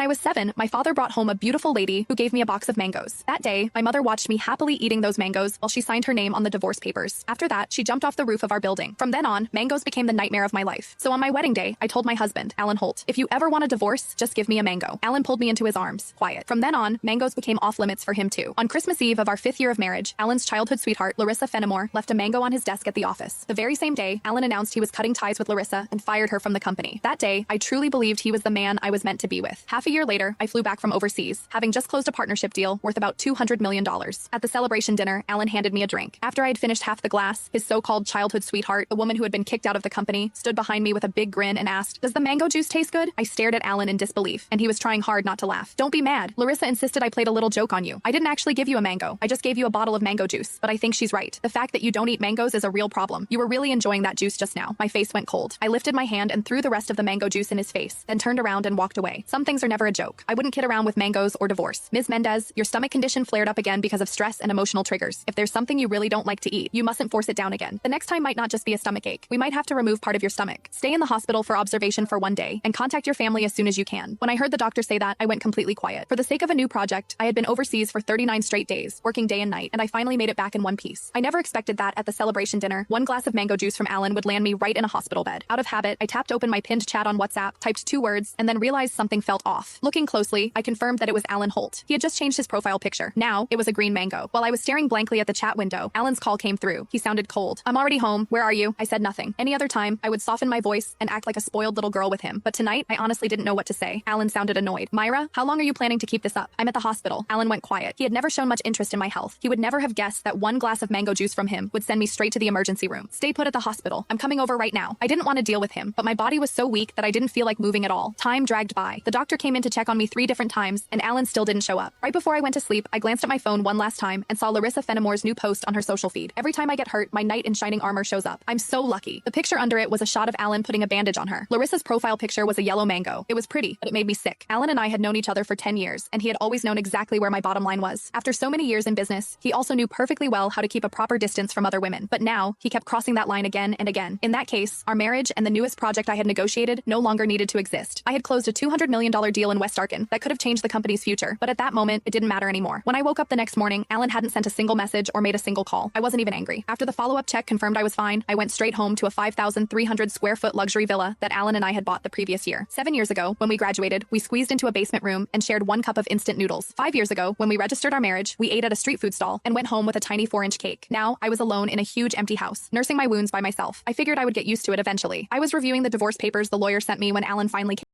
I was 7, my father brought home a beautiful lady who gave me a box of mangoes. That day, my mother watched me happily eating those mangoes while she signed her name on the divorce papers. After that, she jumped off the roof of our building. From then on, mangoes became the nightmare of my life. So on my wedding day, I told my husband, Alan Holt, if you ever want a divorce, just give me a mango. Alan pulled me into his arms, quiet. From then on, mangoes became off limits for him too. On Christmas Eve of our 5th year of marriage, Alan's childhood sweetheart, Larissa Fenimore, left a mango on his desk at the office. The very same day, Alan announced he was cutting ties with Larissa and fired her from the company. That day, I truly believed he was the man I was meant to be with. Half a year later, I flew back from overseas, having just closed a partnership deal worth about $200 million. At the celebration dinner, Alan handed me a drink. After I had finished half the glass, his so-called childhood sweetheart, the woman who had been kicked out of the company, stood behind me with a big grin and asked, "Does the mango juice taste good?" I stared at Alan in disbelief, and he was trying hard not to laugh. "Don't be mad. Larissa insisted I played a little joke on you. I didn't actually give you a mango. I just gave you a bottle of mango juice. But I think she's right. The fact that you don't eat mangoes is a real problem. You were really enjoying that juice just now." My face went cold. I lifted my hand and threw the rest of the mango juice in his face, then turned around and walked away. Some things are never a joke. I wouldn't kid around with mangoes or divorce. Ms. Mendez, your stomach condition flared up again because of stress and emotional triggers. If there's something you really don't like to eat, you mustn't force it down again. The next time might not just be a stomach ache. We might have to remove part of your stomach. Stay in the hospital for observation for 1 day and contact your family as soon as you can. When I heard the doctor say that, I went completely quiet. For the sake of a new project, I had been overseas for 39 straight days, working day and night, and I finally made it back in one piece. I never expected that at the celebration dinner, 1 glass of mango juice from Alan would land me right in a hospital bed. Out of habit, I tapped open my pinned chat on WhatsApp, typed 2 words, and then realized something felt off. Looking closely, I confirmed that it was Alan Holt. He had just changed his profile picture. Now, it was a green mango. While I was staring blankly at the chat window, Alan's call came through. He sounded cold. "I'm already home. Where are you?" I said nothing. Any other time, I would soften my voice and act like a spoiled little girl with him. But tonight, I honestly didn't know what to say. Alan sounded annoyed. "Myra, how long are you planning to keep this up?" "I'm at the hospital." Alan went quiet. He had never shown much interest in my health. He would never have guessed that 1 glass of mango juice from him would send me straight to the emergency room. "Stay put at the hospital. I'm coming over right now." I didn't want to deal with him, but my body was so weak that I didn't feel like moving at all. Time dragged by. The doctor came in to check on me 3 different times, and Alan still didn't show up. Right before I went to sleep, I glanced at my phone one last time and saw Larissa Fenimore's new post on her social feed. Every time I get hurt, my knight in shining armor shows up. I'm so lucky. The picture under it was a shot of Alan putting a bandage on her. Larissa's profile picture was a yellow mango. It was pretty, but it made me sick. Alan and I had known each other for 10 years, and he had always known exactly where my bottom line was. After so many years in business, he also knew perfectly well how to keep a proper distance from other women. But now, he kept crossing that line again and again. In that case, our marriage and the newest project I had negotiated no longer needed to exist. I had closed a $200 million deal in West Arkin that could have changed the company's future, but at that moment, it didn't matter anymore. When I woke up the next morning, Alan hadn't sent a single message or made a single call. I wasn't even angry. After the follow-up check confirmed I was fine, I went straight home to a 5,300 square foot luxury villa that Alan and I had bought the previous year. 7 years ago, when we graduated, we squeezed into a basement room and shared 1 cup of instant noodles. 5 years ago, when we registered our marriage, we ate at a street food stall and went home with a tiny 4-inch cake. Now, I was alone in a huge empty house, nursing my wounds by myself. I figured I would get used to it eventually. I was reviewing the divorce papers the lawyer sent me when Alan finally came.